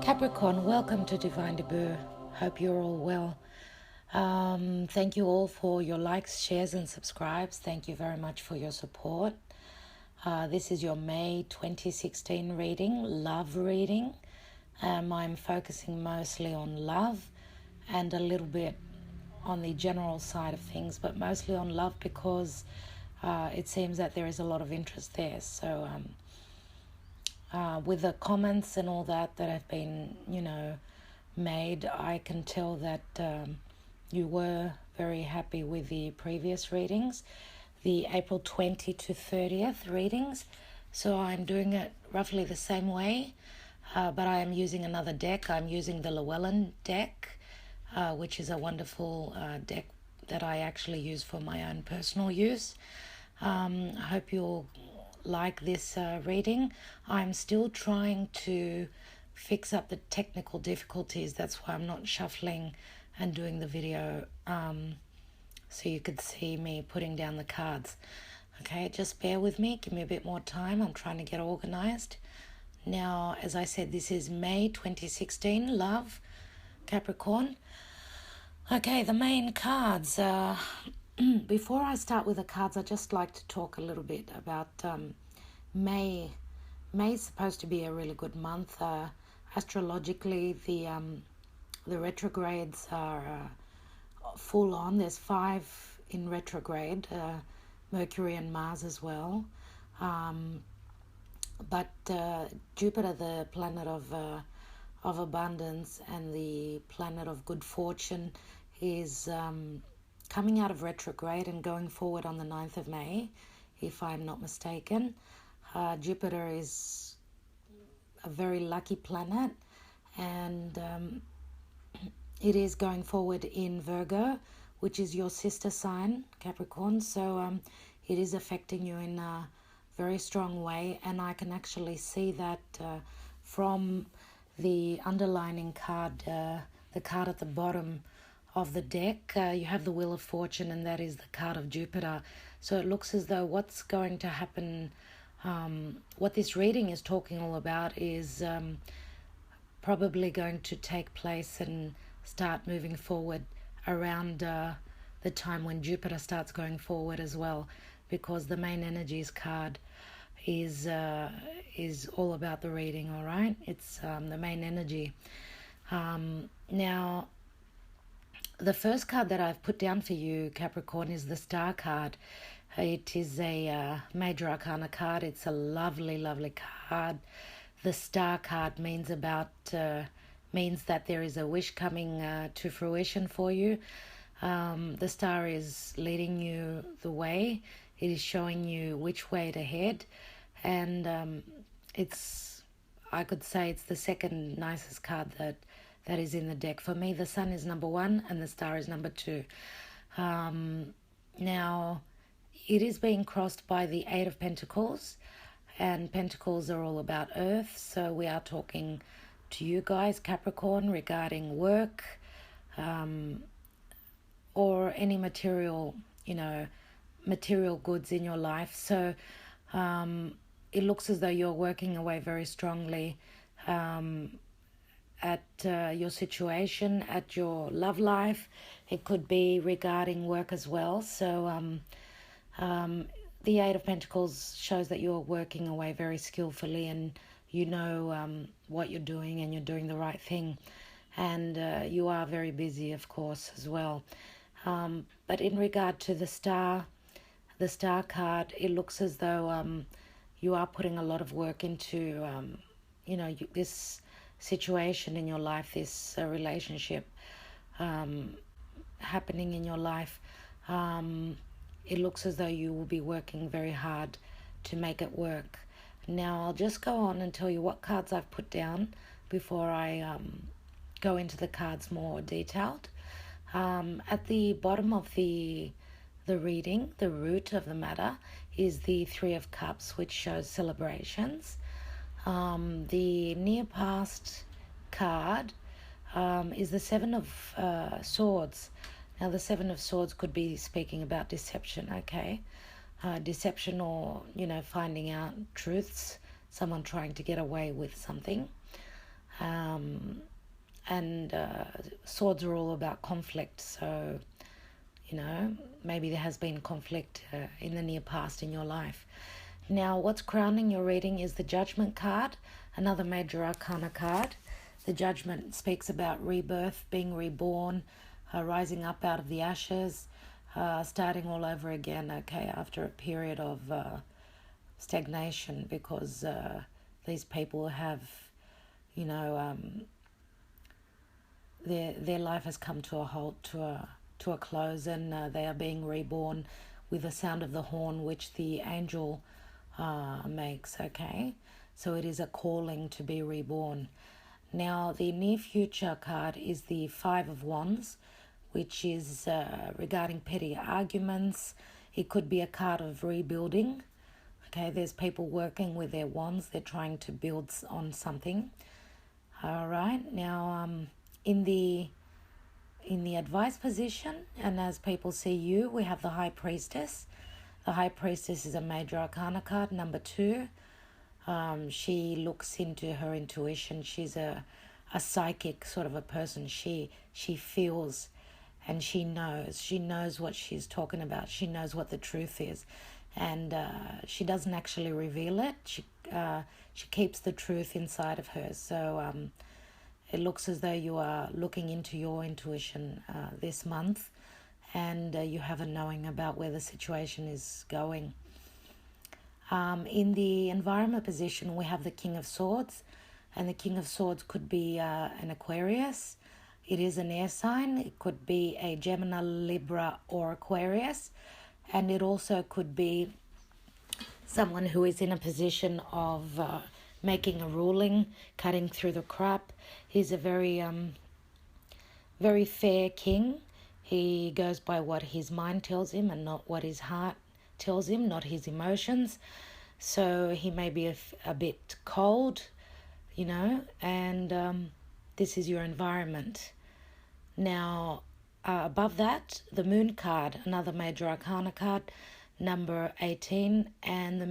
Capricorn, welcome to Divine Debut. Hope you're all well. Thank you all for your likes, shares, and subscribes. Thank you very much for your support. This is your May 2016 reading, love reading. I'm focusing mostly on love and a little bit on the general side of things, but mostly on love because it seems that there is a lot of interest there. So with the comments and all that have been, made, I can tell that you were very happy with the previous readings, the April 20 to 30th readings. So I'm doing it roughly the same way, but I am using another deck. I'm using the Llewellyn deck, which is a wonderful deck that I actually use for my own personal use. I hope you'll like this reading. I'm still trying to fix up the technical difficulties. That's why I'm not shuffling and doing the video so you could see me putting down the cards. Okay, just bear with me. Give me a bit more time. I'm trying to get organized. Now, as I said, this is May 2016. Love, Capricorn. Okay, the main cards. Before I start with the cards, I'd just like to talk a little bit about May. May is supposed to be a really good month. Astrologically, the retrogrades are full on. There's 5 in retrograde, Mercury and Mars as well. But Jupiter, the planet of abundance and the planet of good fortune, is coming out of retrograde and going forward on the 9th of May, if I'm not mistaken. Jupiter is a very lucky planet, and it is going forward in Virgo, which is your sister sign, Capricorn. So it is affecting you in a very strong way, and I can actually see that from the underlining card, the card at the bottom of the deck. You have the Wheel of Fortune, and that is the card of Jupiter. So it looks as though what's going to happen, what this reading is talking all about, is probably going to take place and start moving forward around the time when Jupiter starts going forward as well, because the main energies card is all about the reading. All right, it's the main energy. Now, the first card that I've put down for you, Capricorn, is the Star card. It is a major arcana card. It's a lovely, lovely card. The Star card means that there is a wish coming to fruition for you. The Star is leading you the way. It is showing you which way to head, and I could say it's the second nicest card that is in the deck. For me, the Sun is number 1 and the Star is number 2. Now, it is being crossed by the 8 of Pentacles, and Pentacles are all about Earth. So we are talking to you guys, Capricorn, regarding work or any material goods in your life. So it looks as though you're working away very strongly at your situation, at your love life. It could be regarding work as well. So the 8 of Pentacles shows that you're working away very skillfully, and you know what you're doing, and you're doing the right thing. And you are very busy, of course, as well. But in regard to the Star card, it looks as though you are putting a lot of work into, this situation in your life, this relationship happening in your life. It looks as though you will be working very hard to make it work. Now, I'll just go on and tell you what cards I've put down before I go into the cards more detailed. At the bottom of the reading, the root of the matter, is the 3 of Cups, which shows celebrations. The near past card is the 7 of Swords. Now, the 7 of Swords could be speaking about deception, okay? Deception, or, finding out truths, someone trying to get away with something. And swords are all about conflict. So, maybe there has been conflict in the near past in your life. Now, what's crowning your reading is the Judgment card, another major arcana card. The Judgment speaks about rebirth, being reborn, rising up out of the ashes, starting all over again, okay, after a period of stagnation, because these people have, their life has come to a halt, to a close, and they are being reborn with the sound of the horn, which the angel makes, okay? So it is a calling to be reborn. Now, the near future card is the Five of Wands, which is regarding petty arguments. It could be a card of rebuilding. Okay, there's people working with their wands. They're trying to build on something. All right, now in the advice position, and as people see you, we have the High Priestess. The High Priestess is a major arcana card, number 2. She looks into her intuition. She's a psychic sort of a person. She feels and she knows what she's talking about. She knows what the truth is, and she doesn't actually reveal it. She keeps the truth inside of her. So it looks as though you are looking into your intuition this month, and you have a knowing about where the situation is going. In the environment position, we have the King of Swords, and the King of Swords could be an Aquarius. It is an air sign. It could be a Gemini, Libra, or Aquarius, and it also could be someone who is in a position of making a ruling, cutting through the crap. He's a very fair king. He goes by what his mind tells him and not what his heart tells him, not his emotions. So he may be a bit cold, and this is your environment. Now, above that, the Moon card, another major arcana card, number 18, and the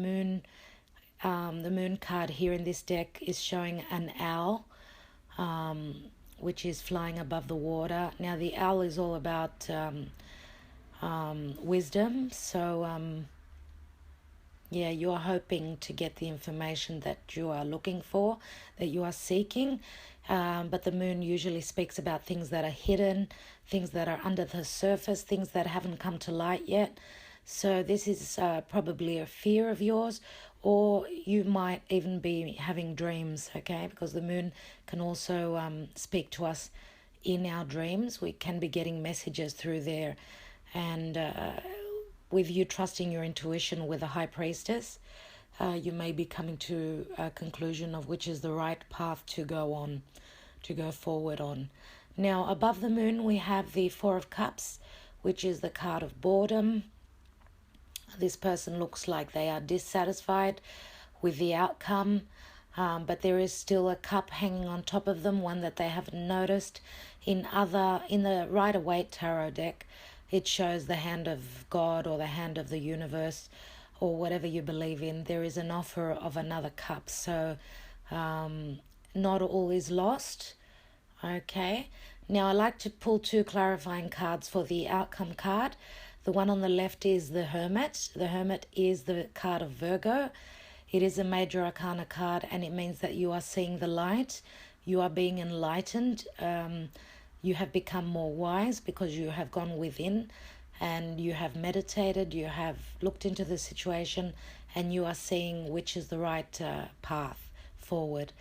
Moon card here in this deck is showing an owl, which is flying above the water. Now, the owl is all about wisdom, so you are hoping to get the information that you are looking for, that you are seeking, but the moon usually speaks about things that are hidden, things that are under the surface, things that haven't come to light yet. So this is probably a fear of yours, or you might even be having dreams, okay, because the moon can also speak to us in our dreams. We can be getting messages through there, and with you trusting your intuition with a High Priestess, you may be coming to a conclusion of which is the right path to go forward on. Now, above the moon, we have the Four of Cups, which is the card of boredom. This person looks like they are dissatisfied with the outcome, but there is still a cup hanging on top of them, one that they haven't noticed. In the Rider-Waite tarot deck, it shows the hand of God or the hand of the universe or whatever you believe in. There is an offer of another cup. So not all is lost. Okay. Now I like to pull 2 clarifying cards for the outcome card. The one on the left is the Hermit. The Hermit is the card of Virgo. It is a major arcana card, and it means that you are seeing the light. You are being enlightened. You have become more wise because you have gone within and you have meditated, you have looked into the situation, and you are seeing which is the right path forward.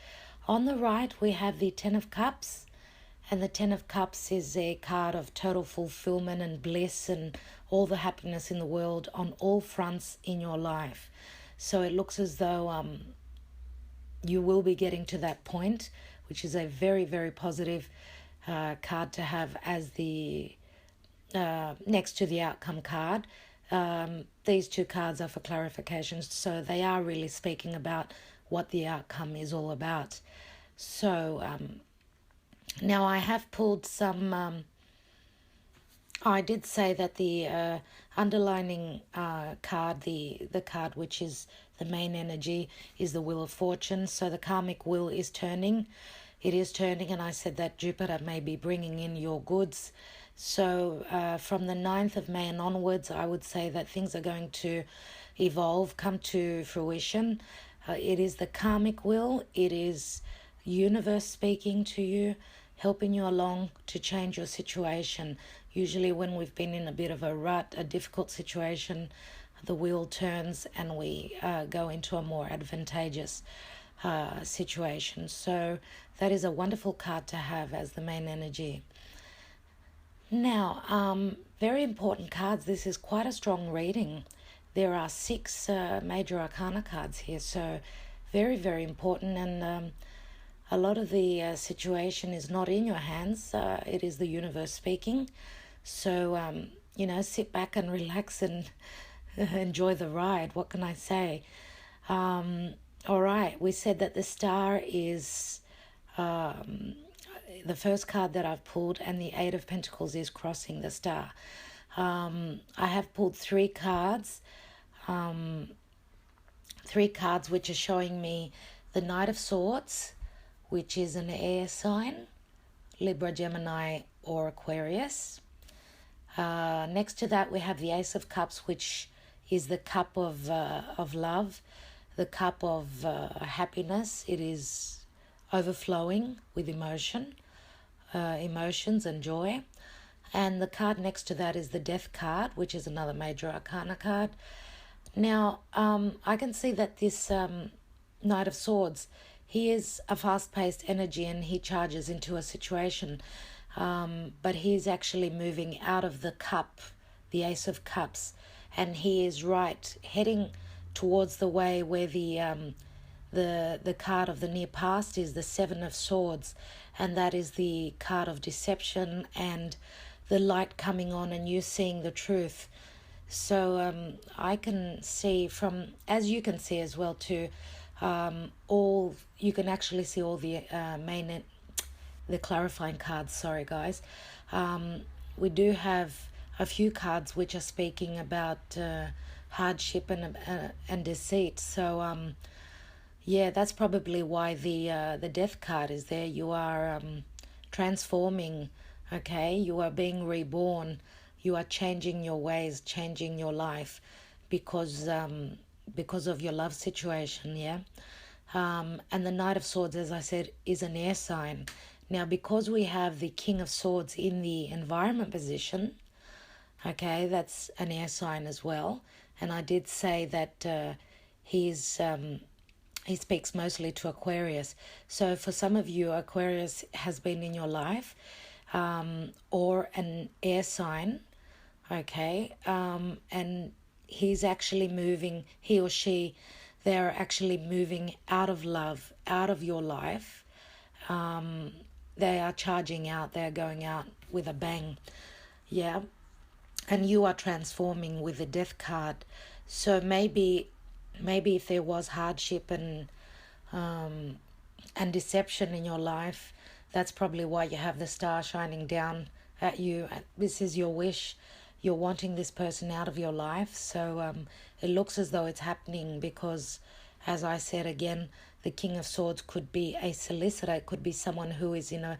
On the right, we have the Ten of Cups, and the Ten of Cups is a card of total fulfillment and bliss and all the happiness in the world on all fronts in your life. So it looks as though you will be getting to that point, which is a very, very positive card to have as the next to the outcome card. These 2 cards are for clarifications, so they are really speaking about what the outcome is all about. So now I have pulled some I did say that the underlining card, the card which is the main energy, is the Wheel of Fortune. So the karmic wheel is turning. it is turning, and I said that Jupiter may be bringing in your goods. So from the 9th of May and onwards, I would say that things are going to evolve, come to fruition. It is the karmic will. It is universe speaking to you, helping you along to change your situation. Usually when we've been in a bit of a rut, a difficult situation, the wheel turns and we go into a more advantageous situation. So that is a wonderful card to have as the main energy. Now, very important cards. This is quite a strong reading. There are 6 major arcana cards here, so very, very important. And a lot of the situation is not in your hands. It is the universe speaking. So, sit back and relax and enjoy the ride. What can I say? All right, we said that the star is the first card that I've pulled, and the 8 of Pentacles is crossing the star. I have pulled 3 cards. 3 cards which are showing me the Knight of Swords, which is an air sign, Libra, Gemini, or Aquarius. Next to that, we have the Ace of Cups, which is the cup of love, the cup of happiness. It is overflowing with emotions and joy. And the card next to that is the Death card, which is another major arcana card. Now, I can see that this Knight of Swords, he is a fast-paced energy and he charges into a situation. But he's actually moving out of the cup, the Ace of Cups, and he is heading towards the way where the card of the near past is the 7 of Swords, and that is the card of deception and the light coming on and you seeing the truth. So I can see from, as you can see as well too, you can actually see all the the clarifying cards. Sorry guys. We do have a few cards which are speaking about hardship and deceit. So yeah, that's probably why the Death card is there. You are transforming, okay? You are being reborn. You are changing your ways, changing your life because of your love situation, yeah? And the Knight of Swords, as I said, is an air sign. Now, because we have the King of Swords in the environment position, okay, that's an air sign as well. And I did say that he speaks mostly to Aquarius. So for some of you, Aquarius has been in your life, or an air sign, okay, and he's actually moving, he or she, they're actually moving out of love, out of your life. They are charging out, they're going out with a bang, yeah, and you are transforming with the Death card. So maybe if there was hardship and deception in your life, that's probably why you have the star shining down at you. This is your wish. You're wanting this person out of your life. So it looks as though it's happening because, as I said again, the King of Swords could be a solicitor. It could be someone who is in a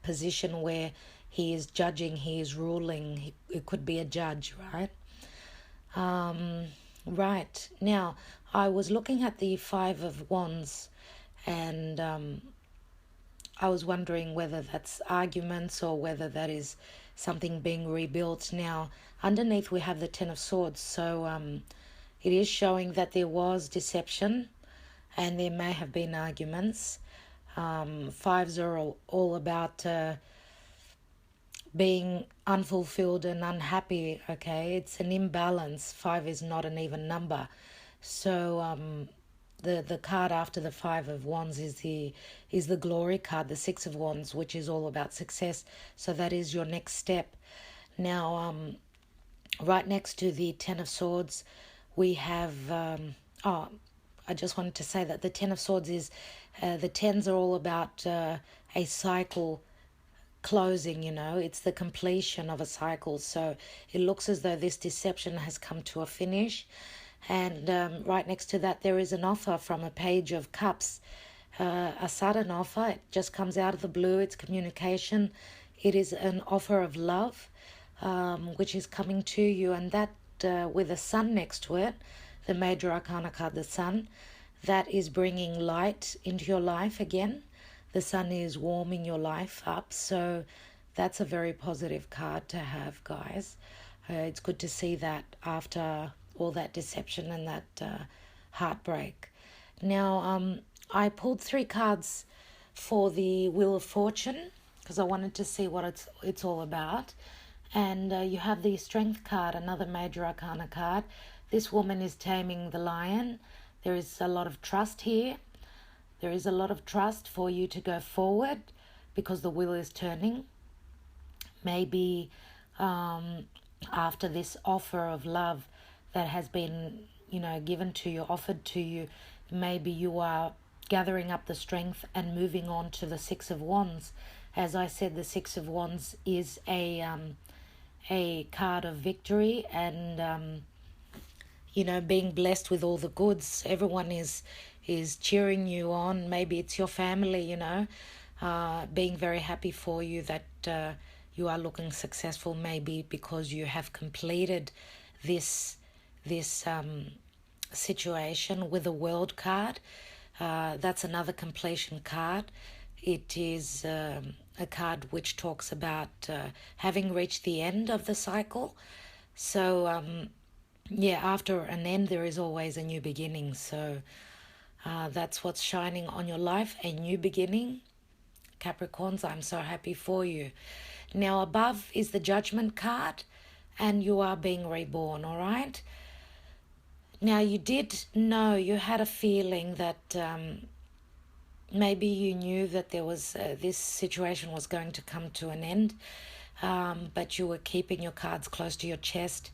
position where he is judging, he is ruling. It could be a judge, right? Right. Now, I was looking at the 5 of Wands and I was wondering whether that's arguments or whether that is something being rebuilt. Now, underneath we have the 10 of Swords. So it is showing that there was deception and there may have been arguments. Fives are all about being unfulfilled and unhappy, okay? It's an imbalance. 5 is not an even number. So the card after the 5 of Wands is the glory card, the 6 of Wands, which is all about success. So that is your next step. Now, right next to the 10 of Swords, we have... I just wanted to say that the 10 of Swords is... the 10s are all about a cycle closing, it's the completion of a cycle. So it looks as though this deception has come to a finish. And right next to that, there is an offer from a Page of Cups. a sudden offer. It just comes out of the blue. It's communication. It is an offer of love, which is coming to you, and that with the sun next to it, the major arcana card, the sun, that is bringing light into your life again. The sun is warming your life up, so that's a very positive card to have, guys. It's good to see that after all that deception and that heartbreak. Now, I pulled 3 cards for the Wheel of Fortune because I wanted to see what it's all about. And you have the Strength card, another major arcana card. This woman is taming the lion. There is a lot of trust here. There is a lot of trust for you to go forward because the wheel is turning. Maybe after this offer of love that has been, given to you, offered to you, maybe you are gathering up the strength and moving on to the Six of Wands. As I said, the Six of Wands is a card of victory and being blessed with all the goods. Everyone is cheering you on. Maybe it's your family, being very happy for you that you are looking successful, maybe because you have completed this situation with a World card. That's another completion card. It is a card which talks about having reached the end of the cycle. So after an end there is always a new beginning. So that's what's shining on your life, a new beginning. Capricorns, I'm so happy for you. Now above is the Judgment card, and you are being reborn, all right? Now you did know, you had a feeling that maybe you knew that there was this situation was going to come to an end, but you were keeping your cards close to your chest.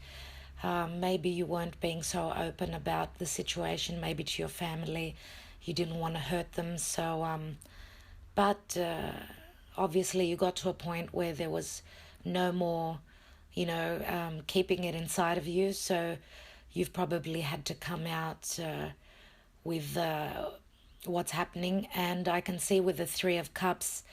Maybe you weren't being so open about the situation, maybe to your family. You didn't want to hurt them. So, but obviously you got to a point where there was no more, keeping it inside of you. So you've probably had to come out with what's happening. And I can see with the Three of Cups,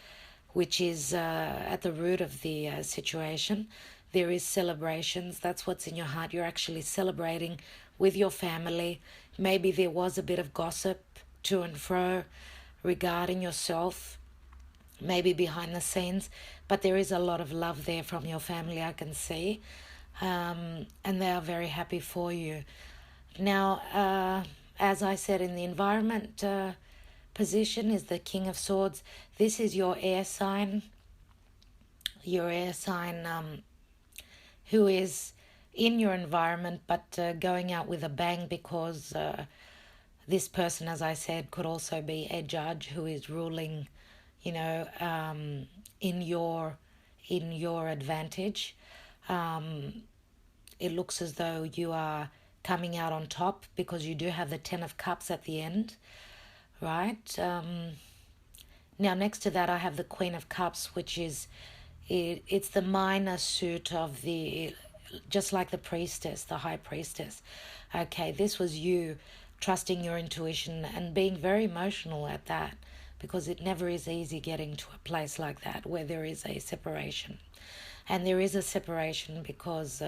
which is at the root of the situation, there is celebrations. That's what's in your heart. You're actually celebrating with your family. Maybe there was a bit of gossip to and fro regarding yourself, maybe behind the scenes, but there is a lot of love there from your family, I can see, and they are very happy for you. Now, as I said, in the environment position is the King of Swords. This is your air sign, who is in your environment but going out with a bang, because this person, as I said, could also be a judge who is ruling, in your advantage. It looks as though you are coming out on top because you do have the Ten of Cups at the end, right? Now next to that I have the Queen of Cups, which is it's the minor suit of the, just like the priestess, the high priestess. Okay, this was you trusting your intuition and being very emotional at that, because it never is easy getting to a place like that where there is a separation. And there is a separation because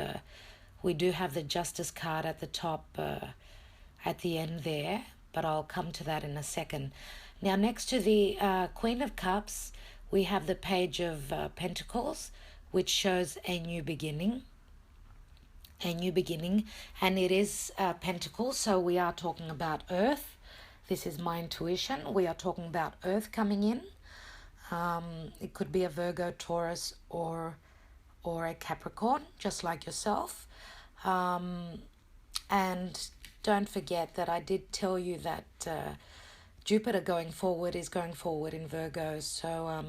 we do have the Justice card at the top at the end there, but I'll come to that in a second. Now next to the Queen of Cups, we have the Page of Pentacles, which shows a new beginning. And it is Pentacles, so we are talking about Earth. This is my intuition. We are talking about Earth coming in. It could be a Virgo, Taurus, or a Capricorn, just like yourself. And don't forget that I did tell you that Jupiter is going forward in Virgo. So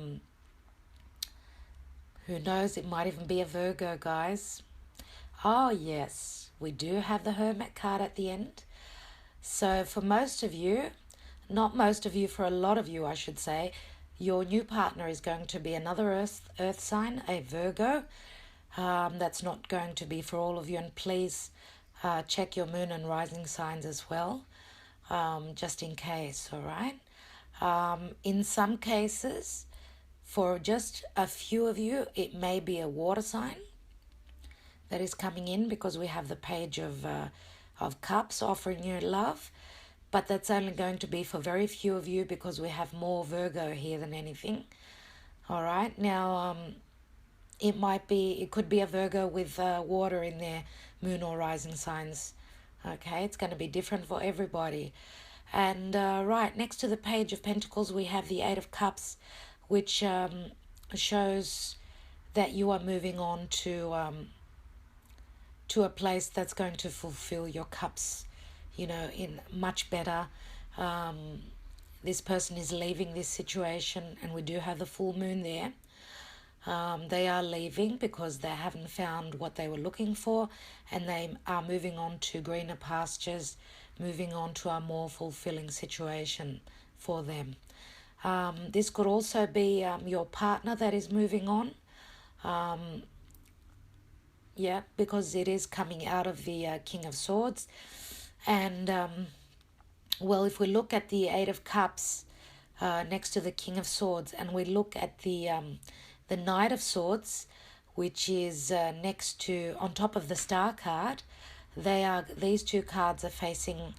who knows, it might even be a Virgo, guys. Oh yes, we do have the Hermit card at the end. So for most of you, not most of you, for a lot of you I should say, your new partner is going to be another earth sign, a Virgo. That's not going to be for all of you, and please check your moon and rising signs as well, just in case, all right? In some cases, for just a few of you, it may be a water sign that is coming in, because we have the page of cups offering you love. But that's only going to be for very few of you, because we have more Virgo here than anything. All right. Now, it could be a Virgo with water in their moon or rising signs. Okay, it's going to be different for everybody. And right next to the page of Pentacles, we have the Eight of Cups, which shows that you are moving on to a place that's going to fulfill your cups, in much better. This person is leaving this situation, and we do have the full moon there. They are leaving because they haven't found what they were looking for, and they are moving on to greener pastures, moving on to a more fulfilling situation for them. This could also be your partner that is moving on. Because it is coming out of the King of Swords. And, if we look at the Eight of Cups next to the King of Swords, and we look at the Knight of Swords, which is on top of the Star card, these two cards are facing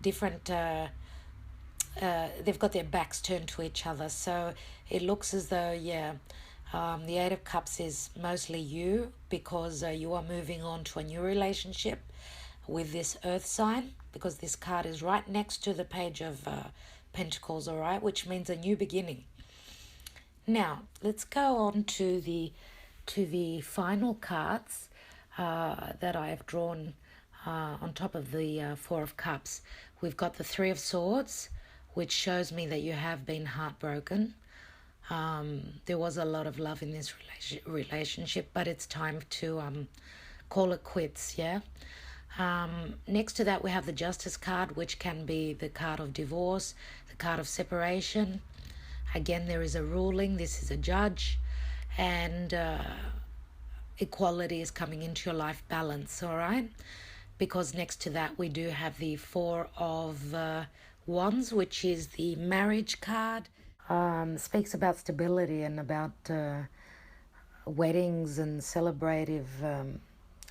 different, they've got their backs turned to each other. So it looks as though, the Eight of Cups is mostly you, because you are moving on to a new relationship with this Earth sign, because this card is right next to the page of Pentacles, all right, which means a new beginning. Now, let's go on to the final cards that I have drawn on top of the Four of Cups. We've got the Three of Swords, which shows me that you have been heartbroken. There was a lot of love in this relationship, but it's time to call it quits, yeah? Next to that, we have the Justice card, which can be the card of divorce, the card of separation. Again, there is a ruling. This is a judge, and equality is coming into your life, balance, all right? Because next to that, we do have the Four of Wands, which is the marriage card. Speaks about stability and about weddings and celebrative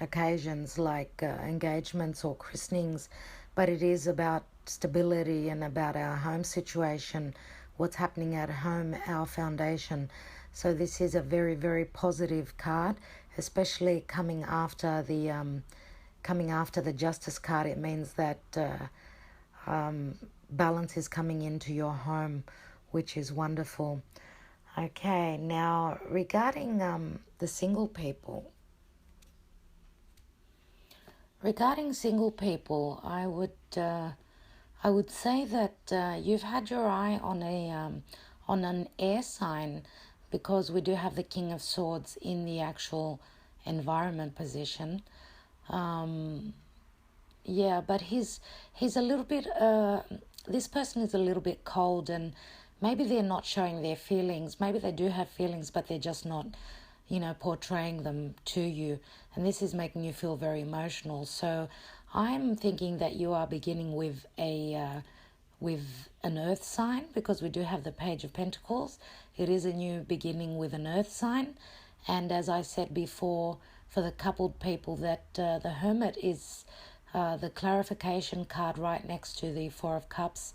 occasions like engagements or christenings, but it is about stability and about our home situation, what's happening at home, our foundation. So this is a very, very positive card, especially coming after the Justice card. It means that balance is coming into your home, which is wonderful. Okay, now regarding the single people. Regarding single people, I would say that you've had your eye on an air sign, because we do have the King of Swords in the actual environment position. But he's a little bit. This person is a little bit cold, and maybe they're not showing their feelings. Maybe they do have feelings, but they're just not, portraying them to you. And this is making you feel very emotional. So I'm thinking that you are beginning with with an earth sign, because we do have the Page of Pentacles. It is a new beginning with an earth sign. And as I said before, for the coupled people, that the Hermit is the clarification card right next to the Four of Cups,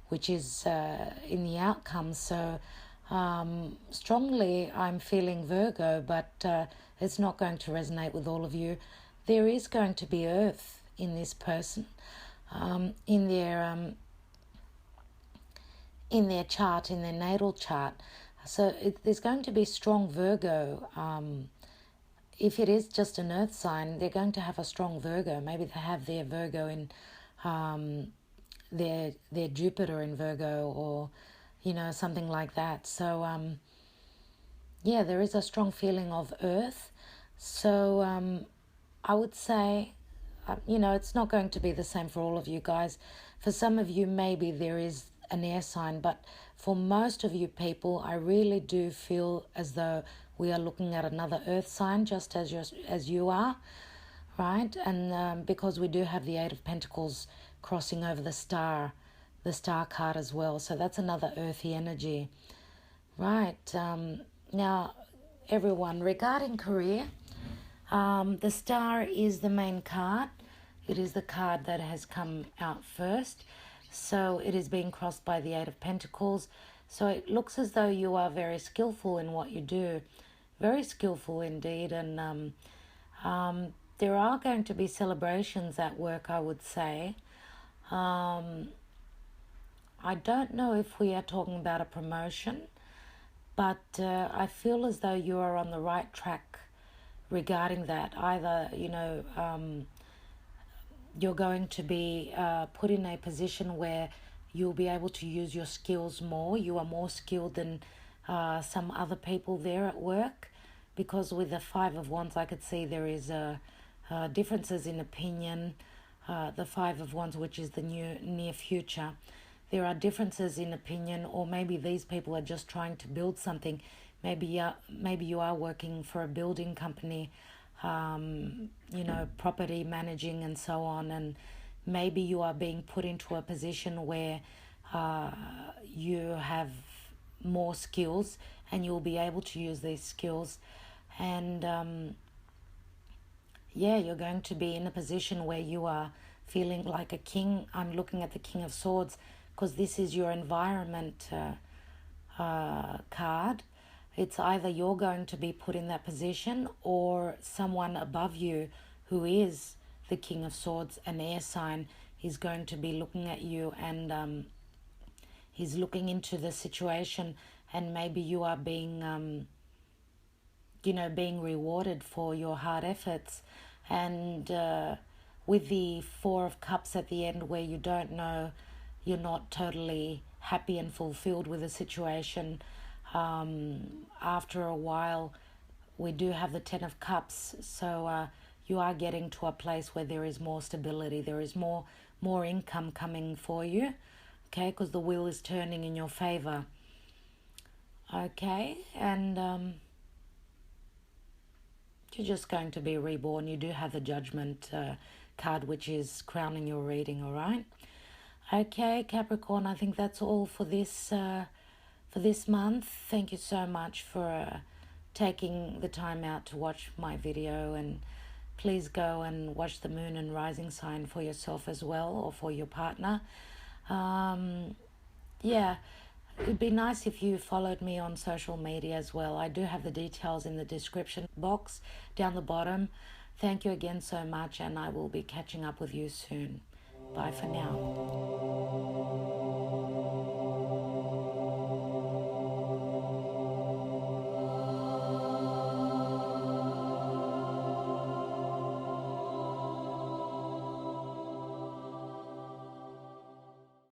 which is in the outcome. So strongly I'm feeling Virgo, but it's not going to resonate with all of you. There is going to be earth in this person, in their chart, in their natal chart. So there's going to be strong Virgo. If it is just an earth sign, they're going to have a strong Virgo. Maybe they have their Virgo in their Jupiter in Virgo, or something like that. So there is a strong feeling of earth. So I would say it's not going to be the same for all of you guys. For some of you, maybe there is an air sign, but for most of you people, I really do feel as though we are looking at another earth sign, just as you are, right? And because we do have the Eight of Pentacles crossing over the Star the Star card as well. So that's another earthy energy. Right. Now, everyone, regarding career, the Star is the main card. It is the card that has come out first. So it is being crossed by the Eight of Pentacles. So it looks as though you are very skillful in what you do. Very skillful indeed. And there are going to be celebrations at work, I would say. I don't know if we are talking about a promotion, but I feel as though you are on the right track regarding that. Either, you're going to be put in a position where you'll be able to use your skills more. You are more skilled than some other people there at work, because with the Five of Wands, I could see there is differences in opinion. The Five of Wands, which is the near future. There are differences in opinion, or maybe these people are just trying to build something. Maybe you are working for a building company, property managing and so on, and maybe you are being put into a position where you have more skills and you'll be able to use these skills. And you're going to be in a position where you are feeling like a king. I'm looking at the King of Swords because this is your environment card. It's either you're going to be put in that position, or someone above you who is the King of Swords, an air sign, is going to be looking at you, and he's looking into the situation, and maybe you are being being rewarded for your hard efforts. And with the Four of Cups at the end, where you don't know, you're not totally happy and fulfilled with the situation, after a while we do have the Ten of Cups. So you are getting to a place where there is more stability, there is more income coming for you, okay, because the wheel is turning in your favor. Okay, and you're just going to be reborn. You do have the Judgment card, which is crowning your reading. All right. Okay, Capricorn, I think that's all for this month. Thank you so much for taking the time out to watch my video, and please go and watch the moon and rising sign for yourself as well, or for your partner. It'd be nice if you followed me on social media as well. I do have the details in the description box down the bottom. Thank you again so much, and I will be catching up with you soon. Bye for now.